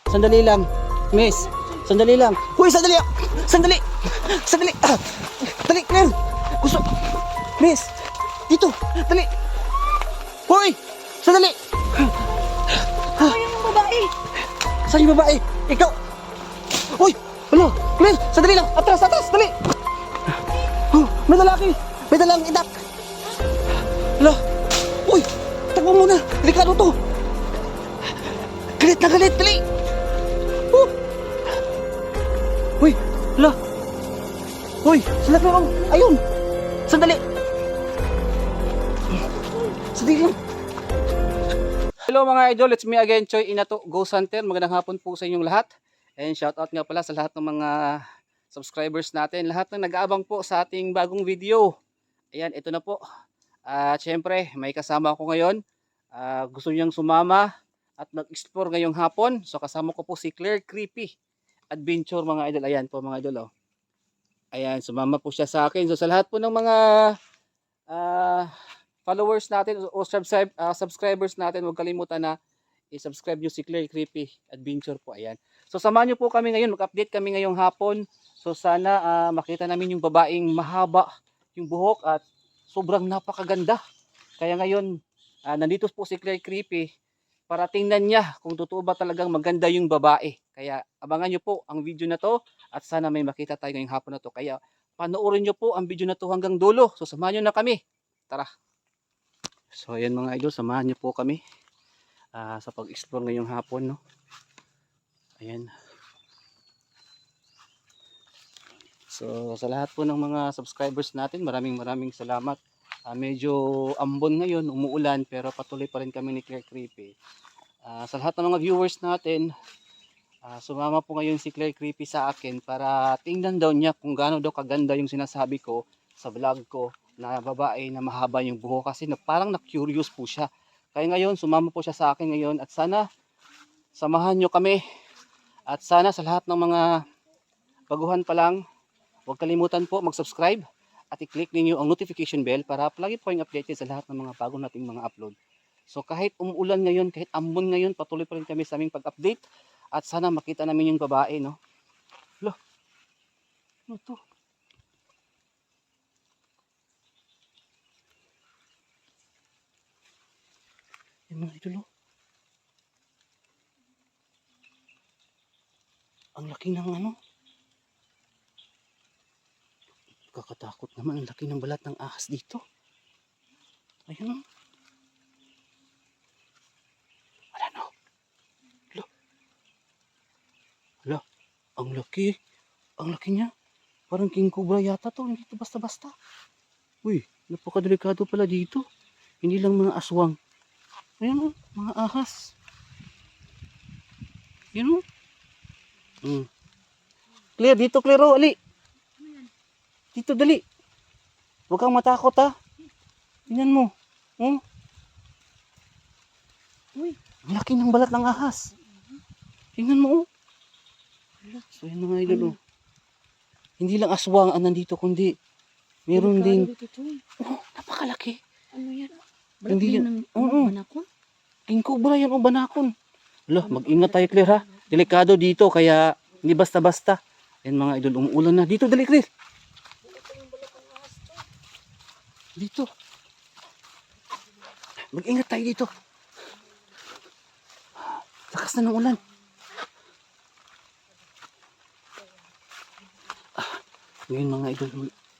Sandali lang. Miss, sandali lang. Uy, sandali! Sandali! Sandali! Dali, Claire! Gusto... Miss! Dito! Dali! Uy! Sandali! Ano yung babae? Saan yung babae? Ikaw! Uy! Hala! Claire! Sandali lang! Atras! Atras! Dali! May lalaki! May dalang idak! Hala! Uy! Takbo muna! Delikado to! Galit na galit! Dali! Uy! Hala! Uy! Sila Claire! Ayun! Sandali! Sandali lang! Hello mga idol, it's me again, Choi Inato, Ghost Hunter. Magandang hapon po sa inyong lahat. And shoutout nga pala sa lahat ng mga subscribers natin. Lahat ng nag-aabang po sa ating bagong video. Ayan, ito na po. At syempre, may kasama ako ngayon. Gusto niyang sumama at mag-explore ngayong hapon. So kasama ko po si Claire Creepy Adventure mga idol. Ayan po mga idol. Oh. Ayan, sumama po siya sa akin. So sa lahat po ng mga followers natin o subscribers natin, huwag kalimutan na i-subscribe nyo si Claire Creepy Adventure po. Ayan. So samahan nyo po kami ngayon, mag-update kami ngayong hapon. So sana makita namin yung babaeng mahaba yung buhok at sobrang napakaganda. Kaya ngayon, nandito po si Claire Creepy para tingnan niya kung totoo ba talagang maganda yung babae. Kaya abangan nyo po ang video na to at sana may makita tayo ngayong hapon na to. Kaya panoorin nyo po ang video na to hanggang dulo. So samahan nyo na kami. Tara! So ayan mga idol, samahan niyo po kami sa pag-explore ngayong hapon, no. Ayan. So sa lahat po ng mga subscribers natin, maraming salamat. Medyo ambon ngayon, umuulan, pero patuloy pa rin kami ni Claire Creepy. Sa lahat ng mga viewers natin, sumama po ngayon si Claire Creepy sa akin para tingnan daw niya kung gaano daw kaganda yung sinasabi ko sa vlog ko na babae na mahaba yung buhok, kasi parang na-curious po siya. Kaya ngayon, sumama po siya sa akin ngayon at sana samahan nyo kami. At sana sa lahat ng mga baguhan pa lang, huwag kalimutan po mag-subscribe at i-click ninyo ang notification bell para lagi po yung updated sa lahat ng mga bago nating mga upload. So kahit umuulan ngayon, kahit ambon ngayon, patuloy pa rin kami sa aming pag-update at sana makita namin yung babae, no? Loh, ano to? Yan mga idol, oh. Ang laki ng ano. Kakatakot naman, ang laki ng balat ng ahas dito. Ayun, oh. Wala, no. Hala. Hala, ang laki. Ang laki niya. Parang king cobra yata to. Hindi to basta-basta. Uy, napakadelikado pala dito. Hindi lang mga aswang. Ayan, oh, mga ahas. Ayan, oh. Clear, dito Clear, oh, ali. Dito, dali. Huwag kang matakot, ha. Tingnan mo. Uy, ang laki ng balat ng ahas. Tingnan mo, oh. So, yan mga idol, oh. Hindi lang aswang ang nandito, kundi meron din. Oh, napakalaki. Ano yan? Hindi yan. Banakon? King cobra yan, o banakon. Hala, mag-ingat tayo, Clear, ha. Delikado dito, kaya hindi basta-basta. Yan mga idol, umuulan na. Dito, dali, Clear. Dito. Mag-ingat tayo dito. Lakas na ng ulan. Ngayon mga idol,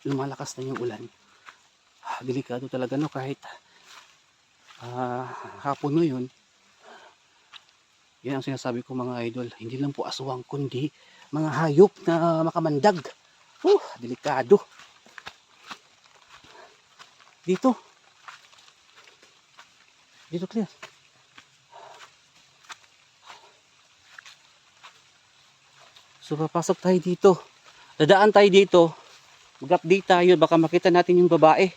lumalakas na yung ulan. Delikado talaga, no, kahit hapon ngayon. Yan ang sinasabi ko mga idol, hindi lang po aswang kundi mga hayop na makamandag. Delikado. Dito. Dito Clear. So papasok tayo dito. Dadaan tayo dito. Mag-update tayo, baka makita natin yung babae.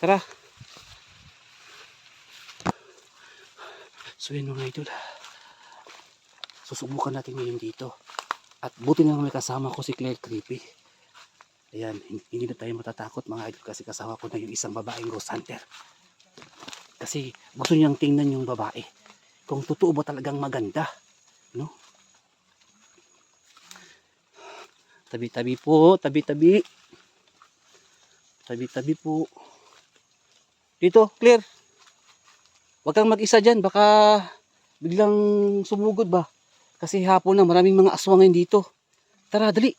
Tara. So yun mga idol. Susubukan natin ngayon dito. At buti na may kasama ko si Claire Creepy. Ayan, hindi na tayo matatakot mga idol kasi kasama ko na yung isang babaeng ghost hunter. Kasi gusto niyang tingnan yung babae. Kung totoo ba talagang maganda. No? Tabi-tabi po, tabi-tabi. Tabi-tabi po. Dito, clear. Huwag kang mag-isa dyan, baka biglang sumugod ba. Kasi hapon na, maraming mga aswang ngayon dito. Tara, dali.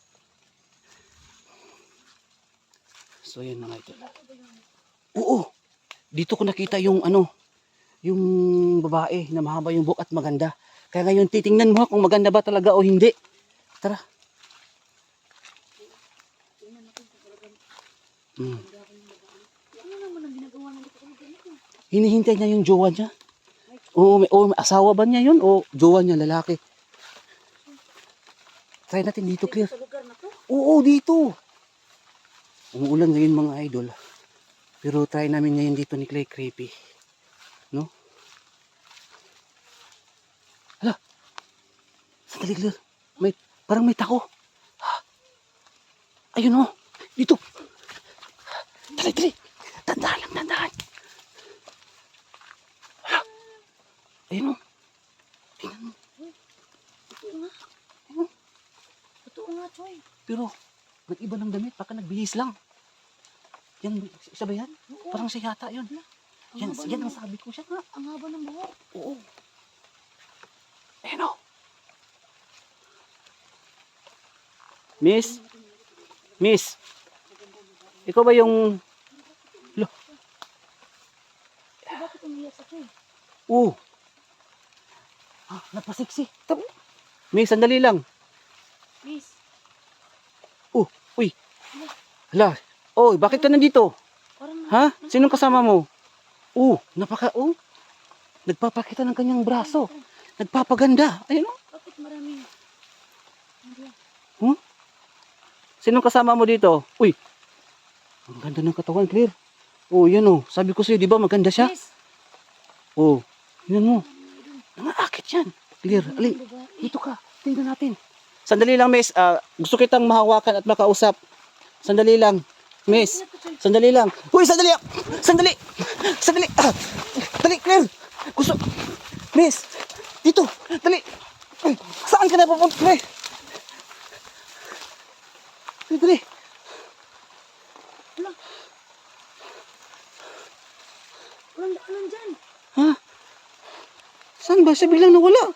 So, yan mga idol. Oo, dito ko nakita yung yung babae na mahaba yung buhok at maganda. Kaya ngayon titingnan mo kung maganda ba talaga o hindi. Tara. Ano naman ang ginagawa ng dito kung ganito? Hinihintay niya yung jowa niya. May asawa ba niya yun o jowa niya lalaki? Try natin dito, clear. Sa lugar na to? Oo, dito. Umuulan ngayon mga idol. Pero try namin ngayon dito ni Clay Creepy. No? Hala. Sandali, clear. Parang may tako. Ayun o. Dito. Dali, dali. Tandaan lang, tandaan. Hala. Ayun o. Tingnan mo. Totoo nga. Ayun o. Totoo nga, Choy. Pero, nag-iba ng damit. Baka nagbihis lang. Yan, isa ba yan? Oo. Parang siya yata yun. Yan, haba yan ng ang sabi ko siya nga. Ang haba ng buhok. Oo. Ayun o. Miss? Miss? Ikaw ba yung... Lo. Eh, bakit umiyak sa Choy? Oo. Napasiksi. Miss, sandali lang. Miss. Uy. Hala. Oh, bakit ka nandito? Parang... Ha? Sinong kasama mo? Nagpapakita ng kanyang braso. Nagpapaganda. Ayun o. Bakit maraming... Sinong kasama mo dito? Uy. Ang ganda ng katawan, Clear. Yan o. Sabi ko sa'yo, di ba maganda siya? Miss. Yan mo. Nangaakit yan. Clear. Ali, Babae. dito ka. Tingnan natin. Sandali lang, miss. Gusto kitang mahawakan at makausap. Sandali lang. Miss. Sandali lang. Uy, sandali. Sandali. Sandali. Dali, Clear. Gusto. Miss. Dito. Dali. Ay, saan ka na pupunta, Clear? Dali. Walang daanan dyan. Ha? Saan ba? Siya biglang nawala.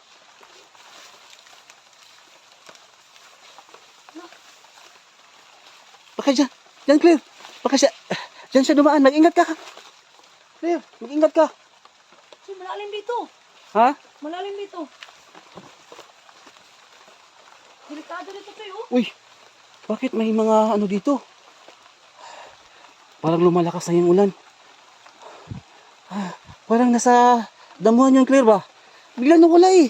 Baka dyan. Dyan, Clear. Baka siya... Dyan siya dumaan. Mag-ingat ka. Clear, mag-ingat ka. Choy, malalim dito. Ha? Malalim dito. Delikado dito, Choy, oh. Uy, bakit may mga ano dito? Parang lumalakas na yung ulan. Parang nasa damuhan yung Clear ba? Biglang nawala eh.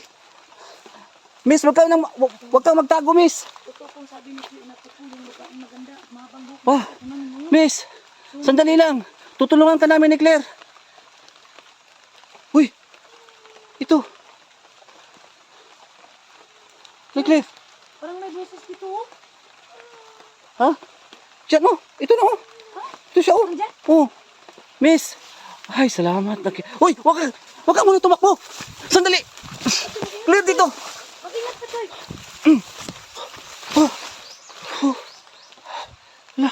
Miss, wag kang magtago, miss. Totoo kung sabi ni Choy na totoo yung babaeng maganda. Mahabang buhok. Pa, Ano mo? miss, sandali lang. Tutulungan ka namin ni Claire. Uy, ito. Claire. Parang may boses dito, oh. Ha? Diyan mo. Ito na oh. Ito siya oh. Nandiyan? Oh. Miss. Ay, salamat. Uy, wag ka muna tumakbo. Sandali. Clear dito. Mag-ingat ka, Choy. Hala.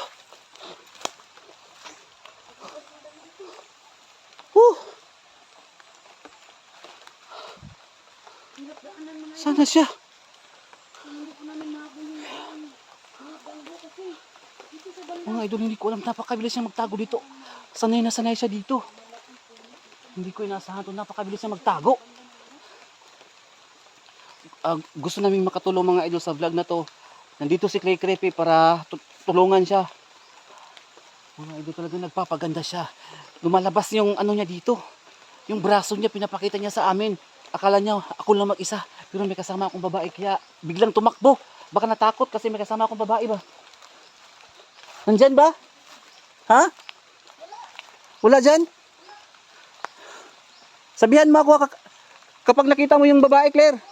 Hirap daanan mo na. Sana siya. Hindi ko namin mahabol yung mahabang buhok kasi. Dito sa banda. Mga idol, hindi ko alam. Napakabilis niya magtago dito. Sanay na sanay siya dito. Hindi ko inaasahan ito. Napakabilis niya magtago. Gusto namin makatulong mga idol sa vlog na to. Nandito si Clay Creepy para tulungan siya. Mga idol talaga nagpapaganda siya. Lumalabas yung ano niya dito. Yung braso niya pinapakita niya sa amin. Akala niya ako lang mag-isa. Pero may kasama akong babae kaya biglang tumakbo. Baka natakot kasi may kasama akong babae ba. Nandyan ba? Ha? Wala dyan? Sabihan mo ako kapag nakita mo yung babae, Claire.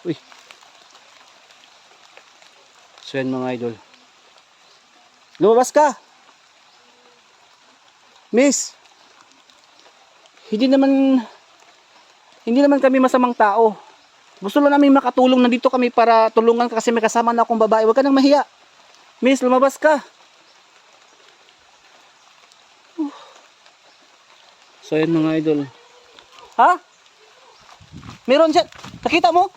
Uy. So yan mga idol. Lumabas ka. Miss, hindi naman kami masamang tao. Gusto lang namin makatulong. Nandito kami para tulungan ka kasi may kasama na akong babae. Huwag ka nang mahiya. Miss, lumabas ka. So yun mga idol. Ha? Meron siya. Nakita mo?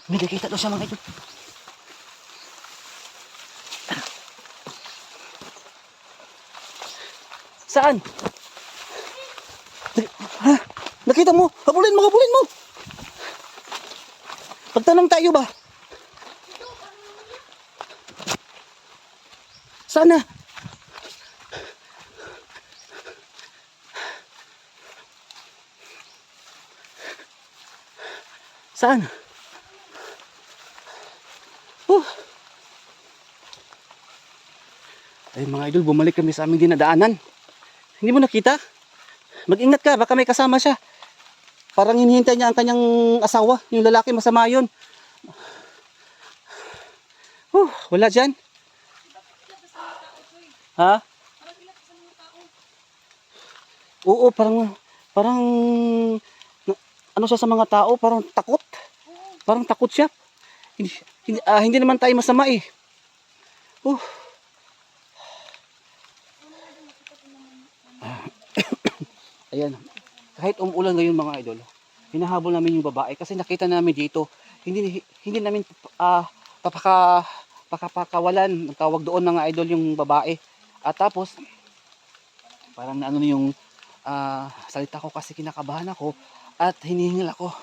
May nakita daw siya mga idol. Saan? Ha? Nakita mo? Habulin mo, habulin mo. Pagtanong tayo ba? Sana. Saan? Ay mga idol, bumalik kami sa aming dinadaanan. Hindi mo nakita? Mag-ingat ka, baka may kasama siya. Parang hinihintay niya ang kanyang asawa. Yung lalaki, masama yun. Wala dyan. Ha? Oo, parang ano siya sa mga tao, parang takot. Parang takot siya. Hindi naman tayo masama eh. Ayan. Kahit umuulan ngayon mga idol, hinahabol namin yung babae kasi nakita namin dito. Hindi namin papakawalan. Ang tawag doon mga idol yung babae. At tapos, parang ano yung salita ko kasi kinakabahan ako at hinihingal ako.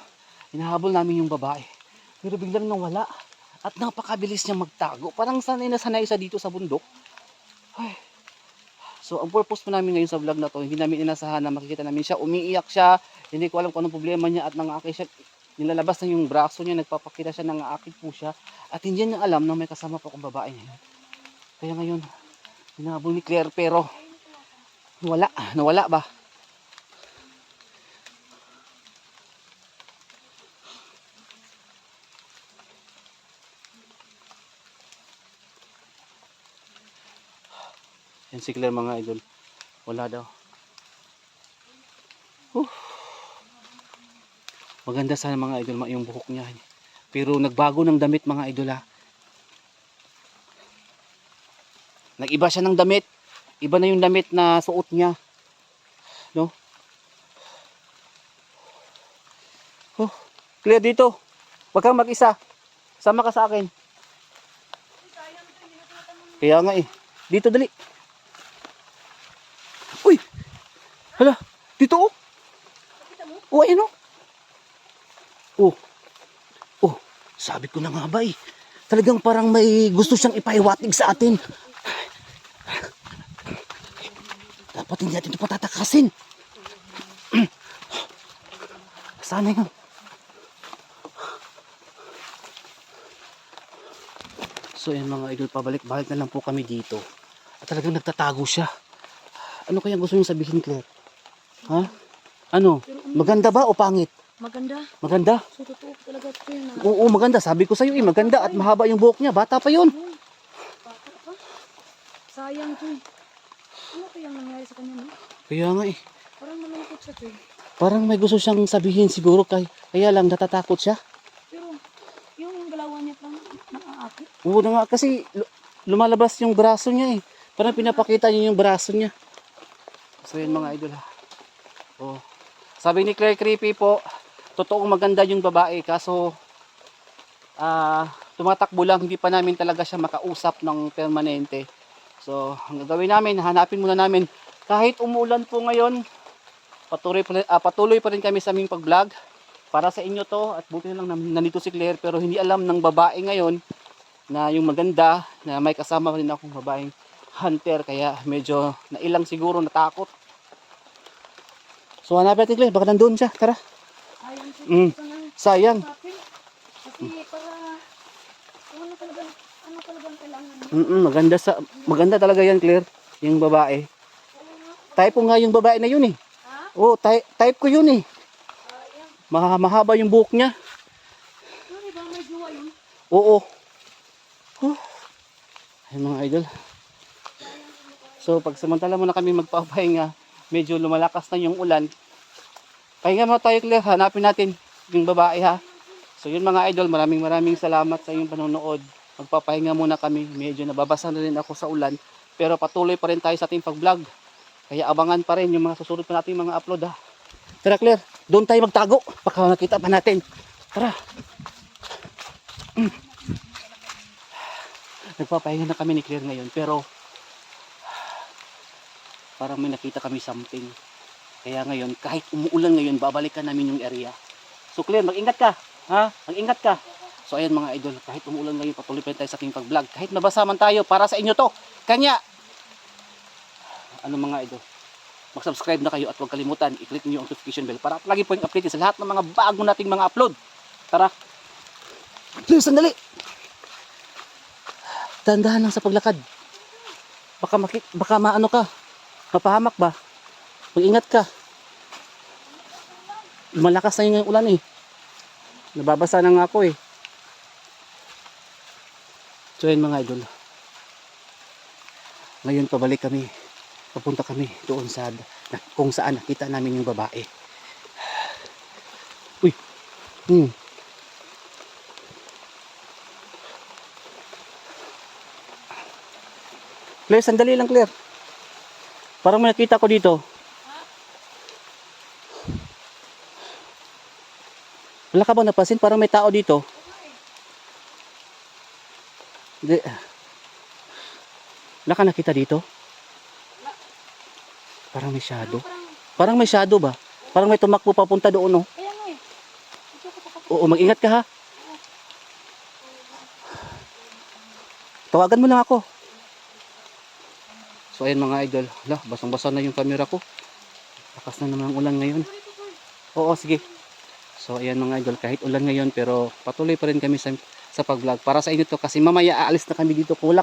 Hinahabol namin yung babae. Pero biglang nawala. At napakabilis niya magtago. Parang sanay na sanay siya dito sa bundok. Ay. So, ang purpose po namin ngayon sa vlog na to, hindi namin inasahan na makikita namin siya. Umiiyak siya. Hindi ko alam kung anong problema niya at nangakay siya. Nilalabas na yung braso niya. Nagpapakita siya, nangakay po siya. At hindi niya alam na may kasama po akong babae niya. Kaya ngayon, hinahabol ni Claire pero nawala ba? Yan si Claire mga idol. Wala daw. Maganda sana mga idol yung buhok niya. Pero nagbago ng damit mga idol ha. Nag-iba siya ng damit. Iba na yung damit na suot niya. No? Clear dito. Huwag kang mag-isa. Sama ka sa akin. Kaya nga eh. Dito dali. Uy! Hala, dito oh. Oh, ayun oh. Sabi ko na nga ba eh. Talagang parang may gusto siyang ipahiwatig sa atin. Dapat hindi natin ito patatakasin. Sana yun. So yan mga idol, pabalik-balik na lang po kami dito. At talagang nagtatago siya. Ano kaya gusto niyong sabihin, Claire? Ha? Ano? Maganda ba o pangit? Maganda. Maganda? So, totoo talaga ito yun. Oo, maganda. Sabi ko sa'yo eh, maganda at mahaba yung buhok niya. Bata pa yun. Bata pa. Sayang ito eh. Ano kayang nangyari sa kanya, no? Kaya nga eh. Parang malungkot siya ito eh. Parang may gusto siyang sabihin siguro kaya lang natatakot siya. Pero, yung galawan niya parang nakaakit. Oo na nga kasi lumalabas yung braso niya eh. Parang pinapakita niya yung braso niya. So yun mga idol ha. Oh. Sabi ni Claire Creepy po, totoong maganda yung babae kaso tumatakbo lang, hindi pa namin talaga siya makausap ng permanente. So ang gagawin namin, hanapin muna namin kahit umuulan po ngayon, patuloy pa rin kami sa aming pag-vlog para sa inyo to at buti na lang nandito si Claire pero hindi alam ng babae ngayon na yung maganda na may kasama rin akong babaeng hunter kaya medyo nailang siguro natakot. So hanapin natin Claire, baka nandun siya, tara. Sayang siya. Sayang. Kasi para, ano talagang kailangan. Maganda talaga yan Claire, yung babae. Type ko nga yung babae na yun eh. Oo, type ko yun eh. Mahaba yung buhok niya. Ano ba, may jowa yun? Oo. Ay mga idol. So pagsamantala muna kami magpapahinga, medyo lumalakas na yung ulan. Pahinga mo tayo, Claire, hanapin natin yung babae ha. So yun mga idol, maraming salamat sa inyong panonood. Magpapahinga muna kami, medyo nababasa na rin ako sa ulan. Pero patuloy pa rin tayo sa ating pag-vlog. Kaya abangan pa rin yung mga susunod pa nating mga upload ha. Tara Claire, doon tayo magtago. Baka nakita pa natin. Tara. Nagpapahinga na kami ni Claire ngayon pero parang may nakita kami something. Kaya ngayon, kahit umuulan ngayon, babalikan namin yung area. So Claire, mag-ingat ka. Ha? Mag-ingat ka. So ayan mga idol, kahit umuulan ngayon, patuloy pa rin tayo sa ating pag-vlog. Kahit nabasa man tayo, para sa inyo to. Kanya, ano mga idol, mag-subscribe na kayo at huwag kalimutan, i-click niyo ang notification bell para lagi po yung update sa lahat ng mga bago nating mga upload. Tara. Please, sandali. Dahan-dahan lang sa paglakad. Baka maano ka. Mapahamak ba? Mag-ingat ka. Malakas na yung ulan eh. Nababasa na nga ako eh. So yun mga idol. Ngayon pabalik kami. Papunta kami doon sa kung saan nakita namin yung babae. Uy. Claire, sandali lang Claire. Parang may nakita ko dito. Wala ka ba napansin? Parang may tao dito. Hindi. Wala ka nakita dito? Parang may shadow. Parang may shadow ba? Parang may tumakbo papunta doon, no? Kaya nga eh. Oo, mag-ingat ka ha. Tawagan mo lang ako. So ayan mga idol. Hala, basang-basa na yung camera ko. Lakas na naman ang ulan ngayon. Oo, sige. So ayan mga idol, kahit ulan ngayon pero patuloy pa rin kami sa pag-vlog. Para sa inyo to kasi mamaya aalis na kami dito. Kung wala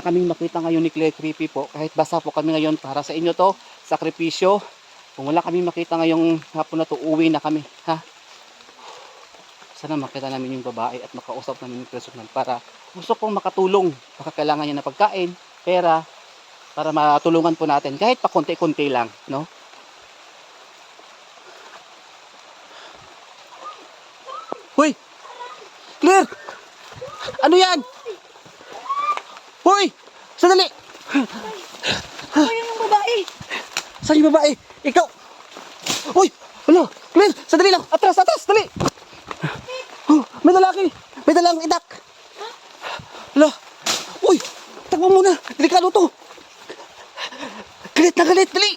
kaming makita ngayon ni Claire Creepy po, kahit basa po kami ngayon, para sa inyo to, sakripisyo. Kung wala kaming makita ngayong hapon na to, uwi na kami, ha? Sana makita namin yung babae at makausap namin yung personal para gusto kong makatulong. Baka kailangan niya na pagkain, pera, para matulungan po natin kahit pa konti-konti lang, no? Hoy! Claire! Ano yan? Hoy! Sandali! Ako yung babae. Saan yung babae? Ikaw! Hoy! Hala! Claire! Sandali lang! Atras! Dali! Oh, may lalaki! May dalang itak! Hala! Uy! Takbo muna! Delikado to! Galit na galit! Dali!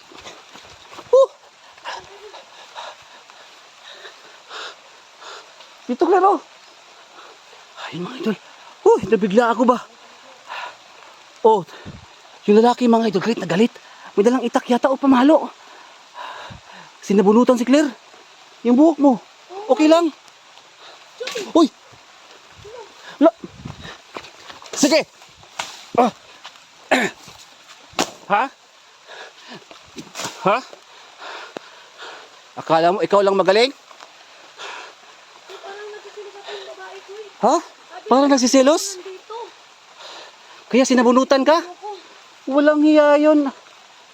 Dito Claire, oh! Ay mga idol! Nabigla ako ba? Oh, yung lalaki mga idol, galit na galit. May dalang itak yata o pamalo. Sinabunutan si Claire. Yung buhok mo. Okay lang? Uy! Sige! Ha? Ha? Akala mo ikaw lang magaling? Parang nagsisilip ako yung babae ko eh. Ha? Parang nagsiselos? Nandito. Kaya sinabunutan ka? Ako. Walang hiya yun.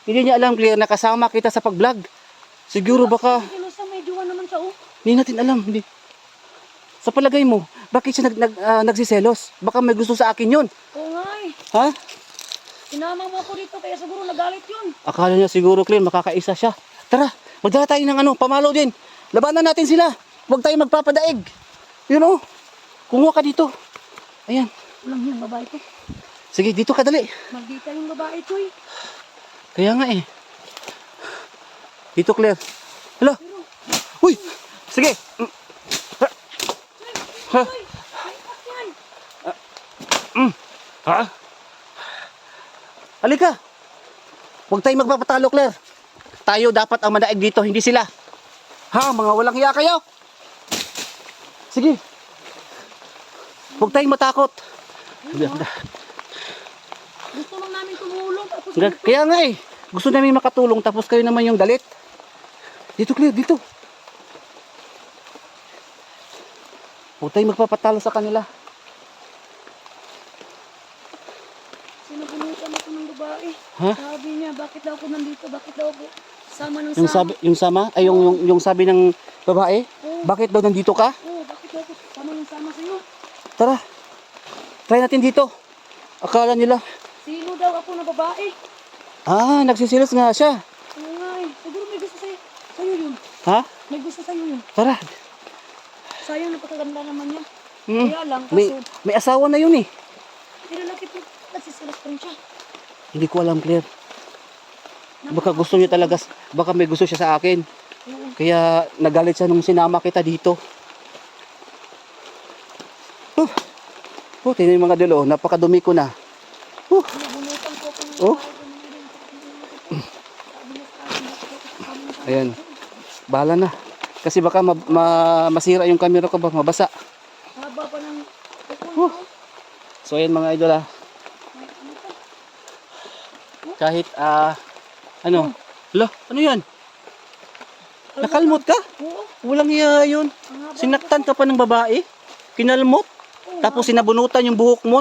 Hindi niya alam, Claire, nakasama kita sa pag-vlog. Siguro baka, Kino sa may jowa naman siya oh. hindi natin alam. Hindi. Sa palagay mo, bakit siya nagsiselos? Baka may gusto sa akin yun. Oo nga eh. Ha? Sinama mo ako dito kaya siguro nagalit yun. Akala niya siguro, Claire, makakaisa siya. Tara, magdala tayo ng pamalo din. Labanan natin sila. Huwag tayo magpapadaig. You know? Kumuha ka dito. Ayan. Walang yung babae ko. Sige, dito ka dali. Maldita yung babae ko eh. Kaya nga eh. Dito, Claire. Hala. Uy! Sige. Ha? Uy, may itak yan. Ha? Halika. Huwag tayong magpapatalo, Claire. Tayo dapat ang madaig dito, hindi sila. Ha? Mga walang hiya kayo. Sige. Huwag tayong matakot. Gusto lang namin tumulong tapos Kaya nga eh. Gusto namin makatulong tapos kayo naman yung galit. Dito, Claire, dito. Huwag tayong magpapatalo sa kanila. sinabunutan ako ng babae. babae. Ha? Sabi niya, bakit daw ako nandito? Bakit daw ako sama ng Yung sama? sabi, yung sama, ay yung sabi ng babae, Oo. bakit daw nandito ka? Oo, bakit daw ako sama ng sama sa'yo? Tara, try natin dito. Akala nila, Sino daw ako na babae? nagsisilos nga siya. Oo nga eh. Siguro may gusto sa'yo. Sa'yo yun. Ha? May gusto sa'yo yun. Tara. Sayang, napakaganda naman niya. Hmm. Kaya lang, May, kaso, may asawa na yun eh. nilalaki po, nagsisilas pa rin siya. Hindi ko alam, Claire. Baka gusto niya talaga, baka may gusto siya sa akin. Oo. Kaya nagalit siya nung sinama kita dito. Tingnan yung mga dulo, napakadumi ko na. Nabunutan ko kung Oh. Ayan. Bahala na. Kasi baka masira yung camera ko ba, mabasa. Haba pa ng Oh. So ayan mga idol Kahit ano? Ano yan? Nakalmot ka? Oo. Walang iya yun. Ang haba. Sinaktan ka pa ng babae? Kinalmot? Oo, Tapos sinabunutan yung buhok mo,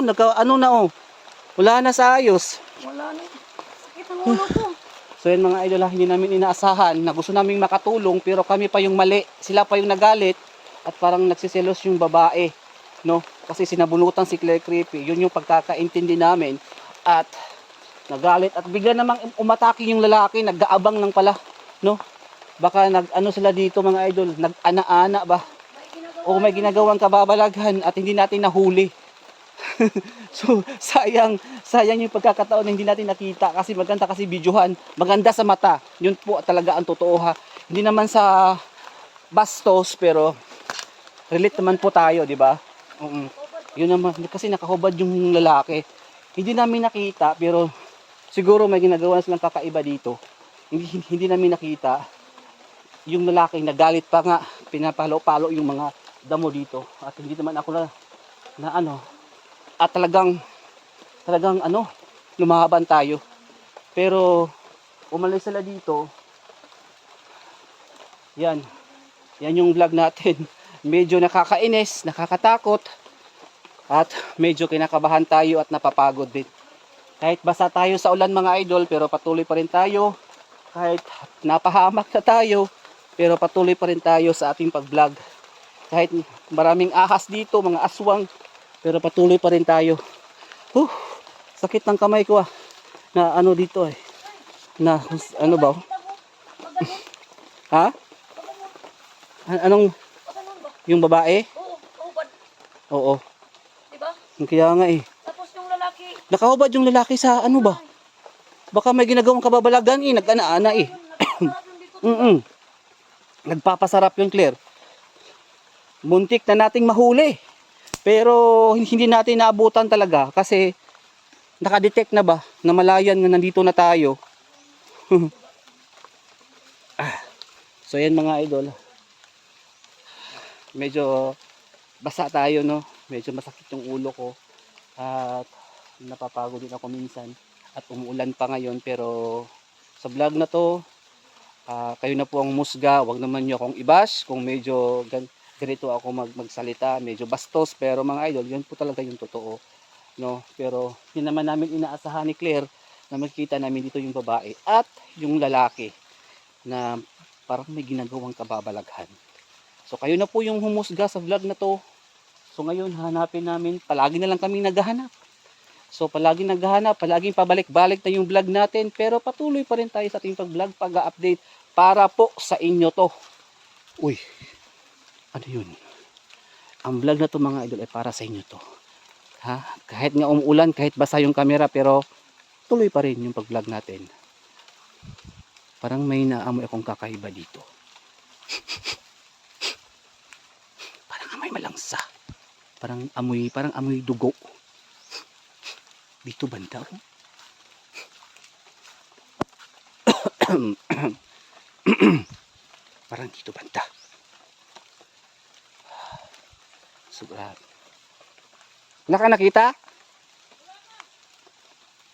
wala na sa ayos. wala na. Sakit ang ulo ko. So yan mga idol hindi namin inaasahan na gusto naming makatulong pero kami pa yung mali, sila pa yung nagalit at parang nagsiselos yung babae, no? Kasi sinabunutan si Claire Creepy, yun yung pagkakaintindi namin at nagalit at bigla namang umatake yung lalaki, nag-aabang lang pala, no? Baka nag-ano sila dito mga idol, nag-ana-ana ba? O may ginagawang kababalaghan at hindi natin nahuli. So sayang yung pagkakataon na hindi natin nakita kasi maganda kasi videohan, maganda sa mata. Yun po talaga ang totoo ha. Hindi naman sa bastos pero relate naman po tayo, di ba? Yun naman kasi nakahubad yung lalaki. Hindi namin nakita pero siguro may ginagawa silang kakaiba dito. Hindi namin nakita. Yung lalaki nagalit pa nga, pinapalo-palo yung mga damo dito at hindi naman ako na ano at talagang lumaban tayo. Pero umalis sila dito. Yan yung vlog natin. Medyo nakakainis, nakakatakot at medyo kinakabahan tayo at napapagod din. Kahit basa tayo sa ulan mga idol pero patuloy pa rin tayo. Kahit napahamak na tayo pero patuloy pa rin tayo sa ating pag-vlog. Kahit maraming ahas dito, mga aswang, pero patuloy pa rin tayo. Sakit ng kamay ko na ano dito na ano ba? Ha? Anong yung babae? Oo, kahubad. Oo. Diba? Kaya nga Tapos yung lalaki, nakahubad yung lalaki sa ano ba? Baka may ginagawang kababalagan nag-ana-ana nagpapasarap yung dito. Nagpapasarap yung Claire. Muntik na nating mahuli. Pero hindi natin naabutan talaga kasi nakadetect na ba na malayan na nandito na tayo. So yan mga idol. Medyo basa tayo no. Medyo masakit yung ulo ko. At napapagod din ako minsan. At umuulan pa ngayon pero sa vlog na to kayo na po ang musga. Huwag naman nyo akong i-bash kung medyo ganito ako magsalita. Medyo bastos pero mga idol yun po talaga yung totoo. No? Pero hindi naman namin inaasahan ni Claire na makikita namin dito yung babae at yung lalaki na parang may ginagawang kababalaghan. So kayo na po yung humusga sa vlog na to. So ngayon hanapin namin, palagi na lang kaming naghahanap. So palagi naghahanap, palaging pabalik-balik na yung vlog natin pero patuloy pa rin tayo sa ating pag-vlog, pag-update para po sa inyo to. Uy, ano yun? Ang vlog na to mga idol ay para sa inyo to. Ha? Kahit nga umuulan, kahit basa yung camera pero tuloy pa rin yung pag-vlog natin. Parang may naamoy akong kakaiba dito. Parang amoy malangsa. Parang amoy dugo. Dito banda oh. Parang dito banda. Sobra. Wala ka nakita?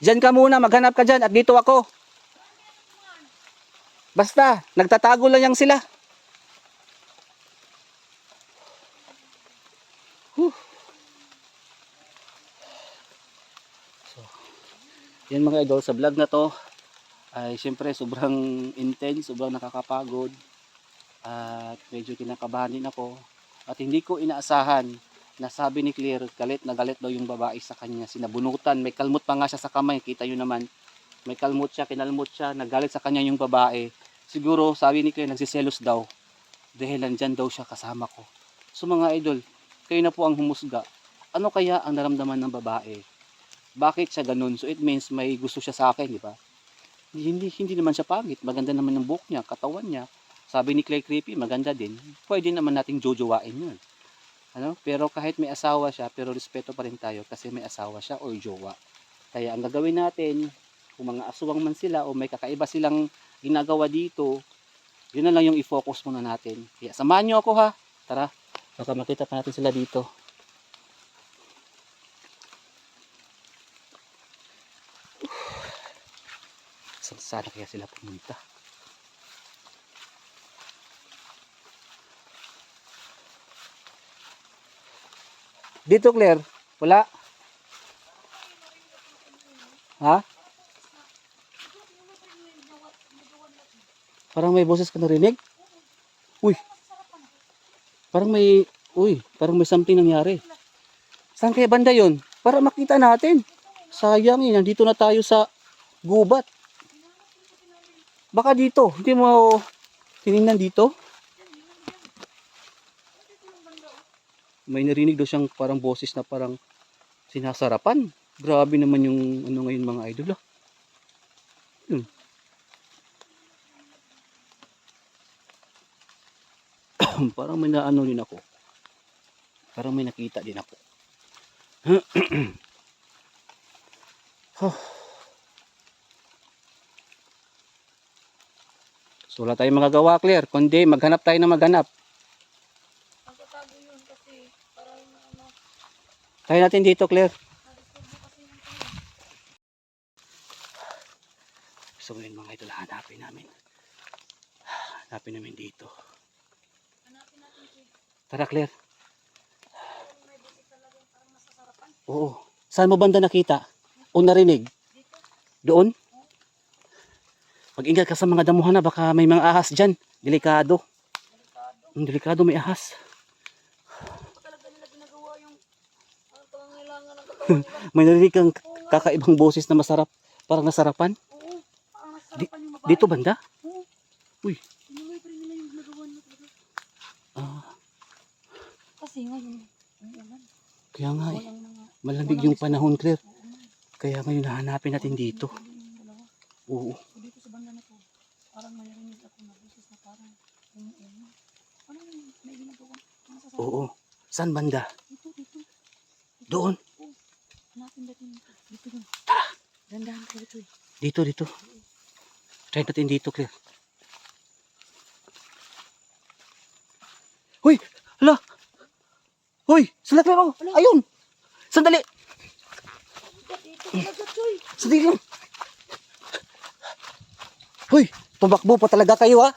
Diyan ka muna, maghanap ka dyan at dito ako. Basta, nagtatago lang yang sila. So, Yan mga idol, sa vlog na to ay siyempre sobrang intense, sobrang nakakapagod at medyo kinakabahan din ako at hindi ko inaasahan na sabi ni Claire galit na galit daw yung babae sa kanya, sinabunutan, may kalmot pa nga siya sa kamay, kita nyo naman, may kalmot siya, kinalmot siya, nagalit sa kanya yung babae. Siguro sabi ni Claire nagsiselos daw dahil nandyan daw siya kasama ko. So mga idol, kayo na po ang humusga, ano kaya ang naramdaman ng babae? Bakit siya ganun? So it means may gusto siya sa akin, di ba? Hindi naman siya pangit, maganda naman yung buhok niya, katawan niya. Sabi ni Clay Creepy, maganda din. Pwede naman nating jojowain yun. Ano? Pero kahit may asawa siya, pero respeto pa rin tayo kasi may asawa siya or jowa. Kaya ang gagawin natin, kung mga aswang man sila o may kakaiba silang ginagawa dito, yun na lang yung i-focus muna natin. Kaya samahan nyo ako ha. Tara, baka makita pa natin sila dito. Saan sana kaya sila pumunta? Dito Claire, wala? Ha? Parang may boses ka narinig? Uy. Parang may something nangyari. Saan kaya banda yon? Para makita natin. Sayang eh, nandito na tayo sa gubat. Baka dito, hindi mo tinignan dito? May narinig daw siyang parang boses na parang sinasarapan. Grabe naman yung ano ngayon mga idol ah. Parang may naano din ako. Parang may nakita din ako. So wala tayong magagawa, Claire, kundi maghanap tayo ng maghanap. Magtatago yun kasi parang ano, Kaya natin dito, Claire. na-disturbo kasi yung So ngayon mga idol, hanapin namin. Hanapin namin dito. hanapin natin si Tara, Claire. may busik talaga yung parang masasarapan. Oo. Saan mo banda nakita? O narinig? Dito, Doon? Mag-ingat ka sa mga damuhan na, baka may mga ahas dyan. Delikado. Delikado, may ahas. ako talaga nila ginagawa yung pangangailangan ng katawan nila. May narinig kang kakaibang boses na masarap. Parang nasarapan. Oo, parang nasarapan yung babae. Dito banda? Oo. Uy. Inuwi pa rin nila yung ginagawa nila talaga. Ah, Kasi ngayon, ang ulan. kaya nga eh. Walang mga... Malamig yung panahon, Claire. Oo, nga. Kaya ngayon hahanapin natin dito. Pwede yung dalawa. Oo. So, dito sa banda na to, parang may narinig ako na boses na parang umuuna. Ano yung may ginagawa? Masasarapan. Oo. Saan banda? Dito, dito. Doon. Oo. Hanapin natin dito. Dito dun. Dandahan ka dito eh. Dito. Try natin dito, Claire. Hoy! Hala! Hoy! Sila, Claire! Oh! Ayun! Sandali! Dito talaga, Choy. Sandali lang! Hoy! Tumakbo pa talaga kayo, ha?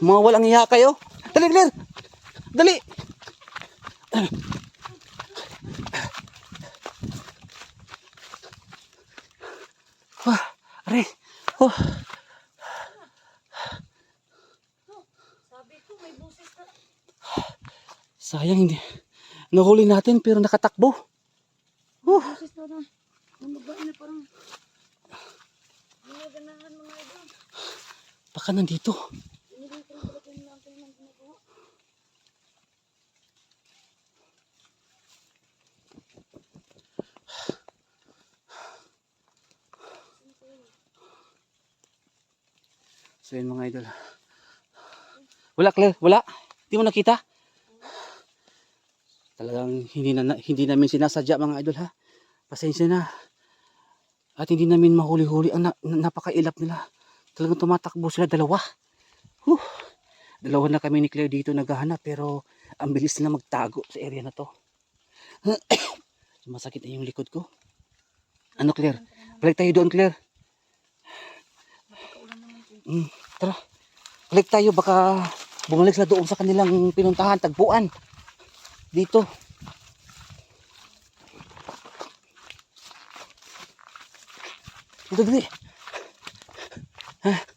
Mga walang hiya kayo. Dali, Claire! Dali! Aray! Oh! Sabi ko, may boses na. Sayang hindi. Nahuli natin pero nakatakbo. Boses na na. Ang babae na parang ginaganahan mga idol. Baka nandito. Inilay ko rin talaga yung natin ng ginagawa. So yun mga idol. Wala, Claire, wala. Hindi mo nakita? Talagang hindi namin sinasadya mga idol ha. Pasensya na. At hindi namin mahuli-huli. Ang napakailap nila. Talagang tumatakbo sila dalawa. Dalawa na kami ni Claire dito naghahanap pero ang bilis nila magtago sa area na to. Masakit na yung likod ko. Ano Claire? Balik tayo doon Claire. Napakaulan naman ito. Tara. Balik tayo baka bumalik sila doon sa kanilang pinuntahan, tagpuan. Dito. Ito, dali. Ha?